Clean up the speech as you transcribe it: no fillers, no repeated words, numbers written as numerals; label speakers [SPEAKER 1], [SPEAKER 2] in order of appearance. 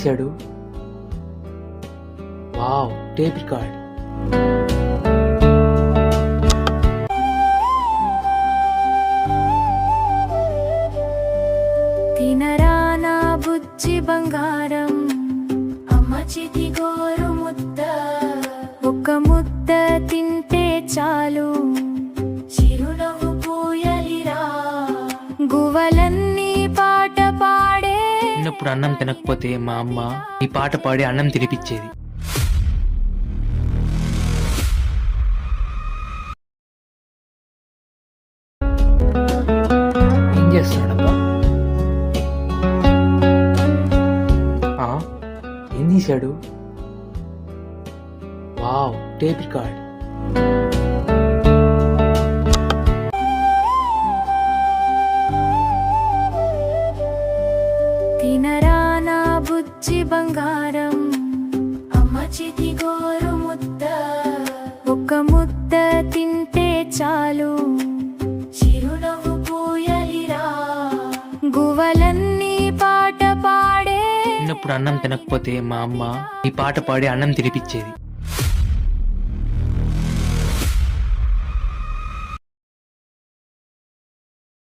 [SPEAKER 1] తీశాడు? Wow, tape record.
[SPEAKER 2] తినరా నా బుజ్జి బంగారం, అమ్మ చిటి గోరు ముద్ద, ఒక ముద్ద తింటే చాలు చిరునవ్వు పూయలిరా. గువ్వలన్నీ పాట పాడే.
[SPEAKER 1] చిన్నప్పుడు అన్నం తినకపోతే మా అమ్మ ఈ పాట పాడి అన్నం తినిపించేది. ఏం చేస్తున్నాడబ్బా? ఏం తీశాడు? Wow, tape record.
[SPEAKER 2] తినరా నా బుజ్జి బంగారం, అమ్మ చిటి గోరు ముద్ద, ఒక ముద్ద తింటే చాలు చిరునవ్వు పూయలిరా. గువ్వలన్నీ పాట పాడే.
[SPEAKER 1] చిన్నప్పుడు అన్నం తినకపోతే మా అమ్మ ఈ పాట పాడి అన్నం తినిపించేది.